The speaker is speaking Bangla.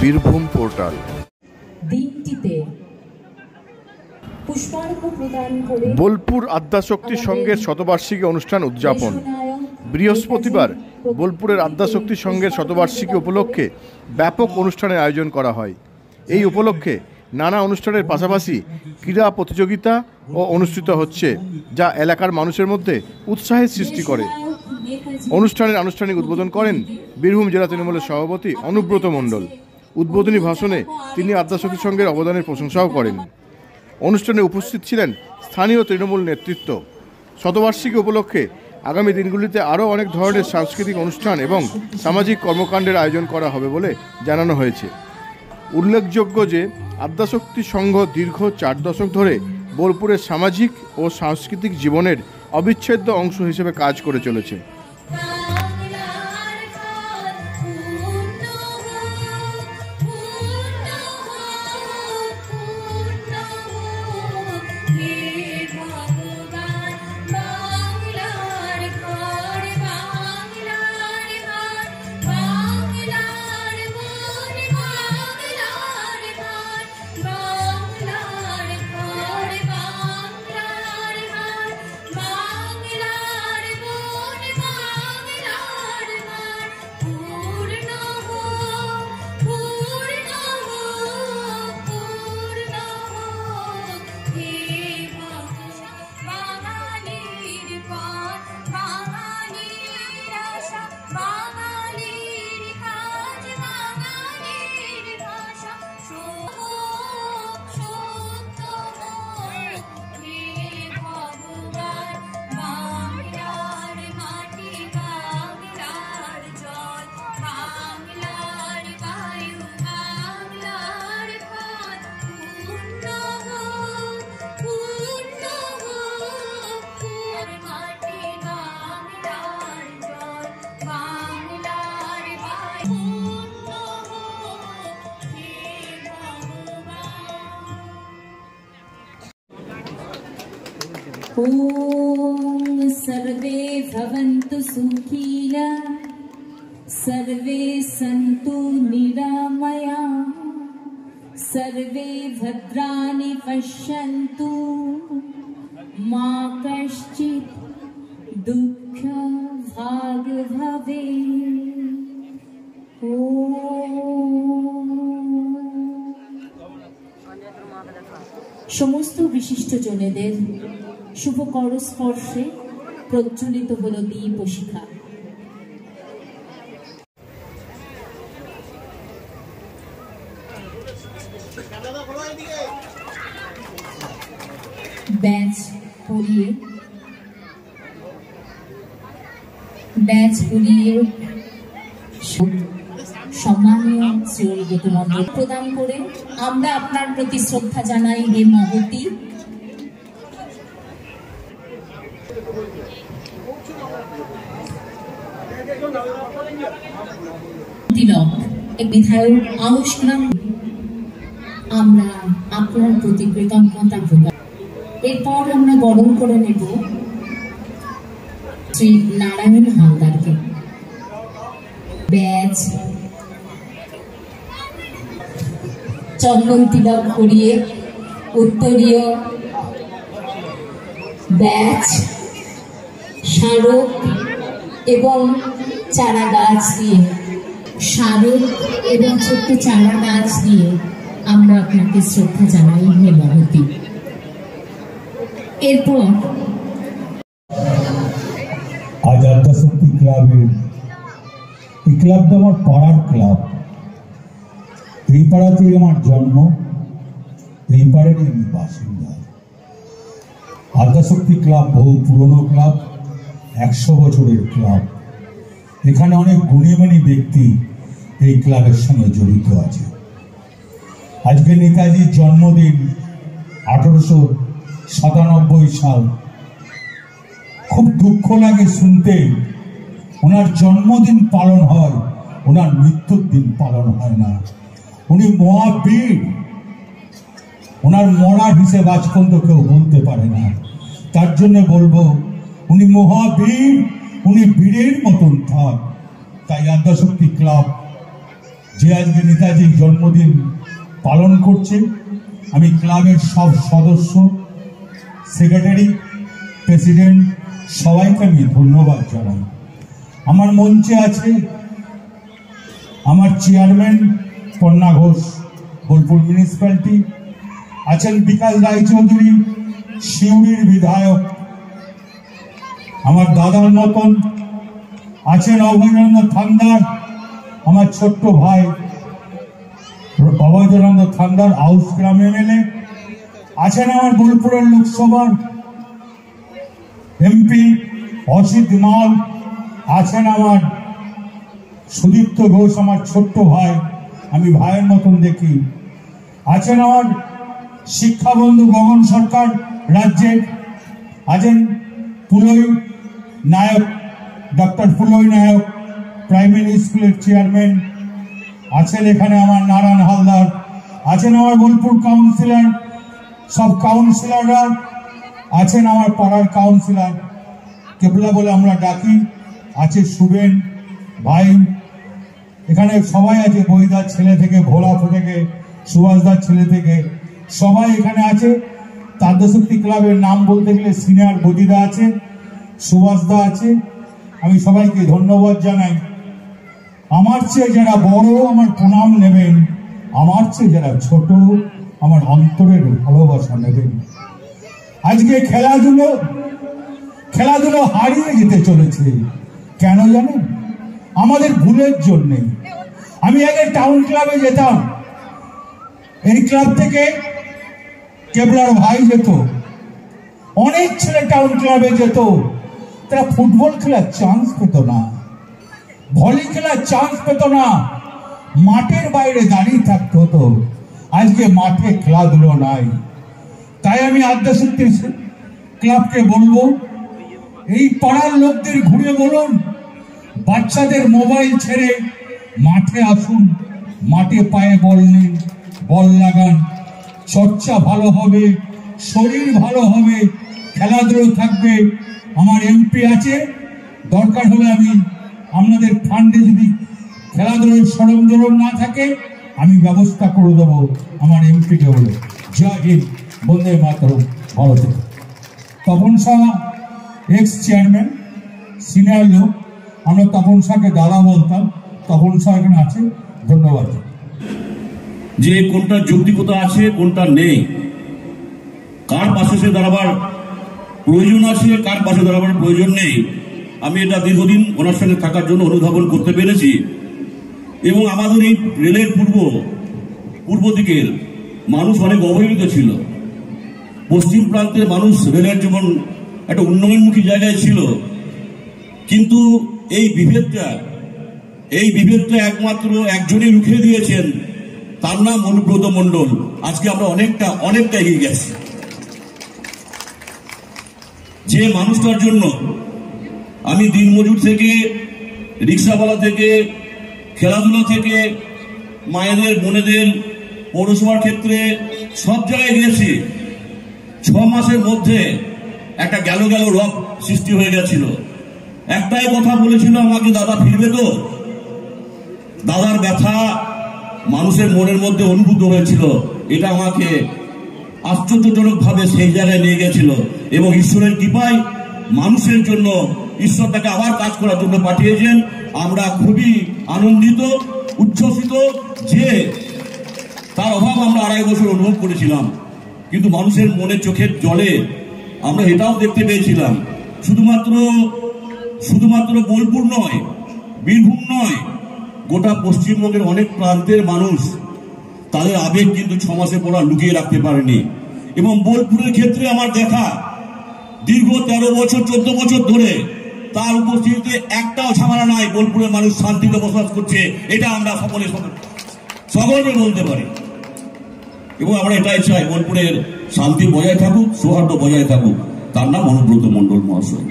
বীরভূম পোর্টাল। বোলপুর আদ্যাশক্তি সংঘের শতবার্ষিকী অনুষ্ঠান উদযাপন। বৃহস্পতিবার বোলপুরের আদ্যাশক্তি সংঘের শতবার্ষিকী উপলক্ষে ব্যাপক অনুষ্ঠানের আয়োজন করা হয়। এই উপলক্ষে নানা অনুষ্ঠানের পাশাপাশি ক্রীড়া প্রতিযোগিতা ও অনুষ্ঠিত হচ্ছে, যা এলাকার মানুষের মধ্যে উৎসাহের সৃষ্টি করে। অনুষ্ঠানের আনুষ্ঠানিক উদ্বোধন করেন বীরভূম জেলা তৃণমূলের সভাপতি অনুব্রত মণ্ডল। উদ্বোধনী ভাষণে তিনি আদ্যাশক্তি সংঘের অবদানের প্রশংসাও করেন। অনুষ্ঠানে উপস্থিত ছিলেন স্থানীয় তৃণমূল নেতৃত্ব। শতবার্ষিকী উপলক্ষে আগামী দিনগুলিতে আরও অনেক ধরনের সাংস্কৃতিক অনুষ্ঠান এবং সামাজিক কর্মকাণ্ডের আয়োজন করা হবে বলে জানানো হয়েছে। উল্লেখযোগ্য যে আদ্যাশক্তি সংঘ দীর্ঘ 4 দশক ধরে বোলপুরের সামাজিক ও সাংস্কৃতিক জীবনের অবিচ্ছেদ্য অংশ হিসেবে কাজ করে চলেছে। ओम सर्वे भवन्तु सुखिनः, सर्वे सन्तु निरामया, सर्वे भद्राणि पश्यन्तु, मा कश्चित् दुःख भाग भवेत्। समस्त विशिष्ट जनेদের शुभ करस्पर्शे प्रज्वलित हलो दीप शिखा। बैच पुड़िए सम्मानीय श्रीयुत मण्डल प्रदान करे आमरा आपनार प्रति श्रद्धा जानाई हे महती। एक विधायक आउशग्राम আমরা আপনার প্রতি কৃতজ্ঞতা প্রকাশ। এরপর আমরা বরণ করে নেব শ্রী নারায়ণ হালদারকে। ব্যাচ চন্দন তিলক করিয়ে উত্তরীয় ব্যাচ স্মারক এবং চারা গাছ দিয়ে স্মারক এবং ছোট্ট চারা গাছ দিয়ে আমরা আপনাকে শ্রদ্ধা জানাই হে মহতি। এরপর আজ আদ্যাশক্তি ক্লাবের এই ক্লাবটা আমার পাড়ার ক্লাব। এই পাড়াতেই আমার জন্ম, এই পাড়ারই আমি বাসিন্দা। আদ্যাশক্তি ক্লাব বহু পুরনো ক্লাব, 100 বছরের ক্লাব। এখানে অনেক গুণীমানী ব্যক্তি এই ক্লাবের সঙ্গে জড়িত আছে। আজকে নেতাজির জন্মদিন 1897 সাল। খুব দুঃখ লাগে শুনতে, ওনার জন্মদিন পালন হয়, ওনার মৃত্যুর দিন পালন হয় না। উনি মহাবীর, ওনার মরার হিসেব আজ পর্যন্ত কেউ বলতে পারে না। তার জন্য বলবো উনি মহাবীর, উনি বীরের মতন থাক। তাই আদ্যাশক্তি ক্লাব যে আজকে নেতাজির জন্মদিন পালন করছে। আমি ক্লাবের সব সদস্য, সেক্রেটারি, প্রেসিডেন্ট সবাইকে আমি ধন্যবাদ জানাই। আমার মঞ্চে আছে আমার চেয়ারম্যান পন্না ঘোষ, বোলপুর মিউনিসিপ্যালিটি, আছেন বিকাশ রায়চৌধুরী, শিউড়ির বিধায়ক, আমার দাদার মতন আছেন অভয়চন্দ্র থান্দার, আমার ছোট্ট ভাই অভয়চন্দ্র থান্দার আউস গ্রাম এমএলএ, আছেন আমার বোলপুরের লোকসভার এমপি অসিত মাল, আছেন আমার সুদীপ্ত ঘোষ, আমার ছোট্ট ভাই, আমি ভাইয়ের মতন দেখি, আছেন আমার শিক্ষাবন্ধু গগন সরকার রাজ্যের, আছেন পুলই নায়ক, ডক্টর পুলই নায়ক প্রাইমারি স্কুলের চেয়ারম্যান, আছেন এখানে আমার নারায়ণ হালদার, আছেন আমার বোলপুর কাউন্সিলর, সব কাউন্সিলররা আছেন, আমার পাড়ার কাউন্সিলর কেবলা বলে আমরা ডাকি, আছে শুভেন ভাই, এখানে সবাই আছে, বৈদার ছেলে থেকে, ভোলা থেকে, সুভাষদার ছেলে থেকে সবাই এখানে আছে। তাদ্যশক্তি ক্লাবের নাম বলতে গেলে সিনিয়র বদিদা আছে, সুভাষদা আছে। আমি সবাইকে ধন্যবাদ জানাই। আমার চেয়ে যারা বড় আমার প্রণাম নেবেন, আমার চেয়ে যারা ছোট আমার অন্তরের ভালোবাসা নেবেন। আজকে খেলাধুলো হারিয়ে যেতে চলেছে, কেন জানেন? আমাদের ভুলের জন্যে। আমি আগে টাউন ক্লাবে যেতাম, এই ক্লাব থেকে কেবলার ভাই যেত, অনেক ছেলে টাউন ক্লাবে যেত, তারা ফুটবল খেলার চান্স পেত না, ভলি খেলার চান্স পেত না, মাঠের বাইরে দাঁড়িয়ে থাকতে হতো। আজকে মাঠে খেলাধুলো নাই। তাই আমি আদ্যাশক্তি ক্লাবকে বলবো, এই পাড়ার লোকদের ঘুরে বলুন, বাচ্চাদের মোবাইল ছেড়ে মাঠে আসুন, মাঠে পায়ে বল নিন, বল লাগান, চর্চা ভালো হবে, শরীর ভালো হবে, খেলাধুলো থাকবে। আমার এমপি আছে, দরকার হলে আমি আপনাদের ফান্ডে যদি খেলাধুলোর সরঞ্জাম না থাকে আমি ব্যবস্থা করে দেবো আমার এমপিকে বলে। জয় হিন্দ, বন্দে মাতরম, ভালো থেকে। Tapan Shah ex chairman, senior লোক, আমরা তপন শাহকে দাদা বলতাম, তপন শাহ এখানে আছে, ধন্যবাদ। যে কোনটা যৌক্তিকতা আছে কোনটা নেই, কার পাশে সে দাঁড়াবার প্রয়োজন আছে, কার পাশে দাঁড়াবার প্রয়োজন নেই, আমি এটা দীর্ঘদিন ওনার সঙ্গে থাকার জন্য অনুধাবন করতে পেরেছি। এবং আমাদের এই রেলের পূর্ব দিকের মানুষ অনেক অবহেলিত ছিল। পশ্চিম প্রান্তের মানুষ রেলের যেমন একটা উন্নয়নমুখী জায়গায় ছিল, কিন্তু এই বিভেদটা একমাত্র একজনই রুখে দিয়েছেন, তার নাম অনুব্রত মণ্ডল। আজকে আমরা অনেকটা এগিয়ে গেছি। যে মানুষটার জন্য আমি দিনমজুর থেকে, রিক্সাওয়ালা থেকে, খেলাধুলা থেকে, মায়েদের বোনেদের পৌরসভার ক্ষেত্রে সব জায়গায় গিয়েছি, 6 মাসের মধ্যে একটা গেল রব সৃষ্টি হয়ে গেছিল। একটাই কথা বলেছিল আমাকে, দাদা ফিরবে তো? দাদার ব্যথা মানুষের মনের মধ্যে অনুভূত হয়েছিল। এটা আমাকে আশ্চর্যজনক ভাবে সেই জায়গায় নিয়ে গেছিল। এবং ঈশ্বরের কৃপায় মানুষের জন্য ঈশ্বর তাকে আবার কাজ করার জন্য পাঠিয়েছেন। আমরা খুবই আনন্দিত, উচ্ছ্বসিত যে তার অভাব আমরা 2.5 বছর অনুভব করেছিলাম, কিন্তু মানুষের মনে চোখের জলে আমরা এটাও দেখতে পেয়েছিলাম, শুধুমাত্র বোলপুর নয়, বীরভূম নয়, গোটা পশ্চিমবঙ্গের অনেক প্রান্তের মানুষ তাদের আবেগ কিন্তু 6 মাসে পড়া লুকিয়ে রাখতে পারেনি। এবং বোলপুরের ক্ষেত্রে আমার দেখা, দীর্ঘ 13 বছর 14 বছর ধরে তার উপস্থিতিতে একটাও ঝামেলা নাই, বোলপুরের মানুষ শান্তিতে বসবাস করছে, এটা আমরা সকলে বলতে পারি। এবং আমরা এটাই চাই, বোলপুরের শান্তি বজায় থাকুক, সৌহার্দ্য বজায় থাকুক। তার নাম অনুব্রত মণ্ডল মহাশয়।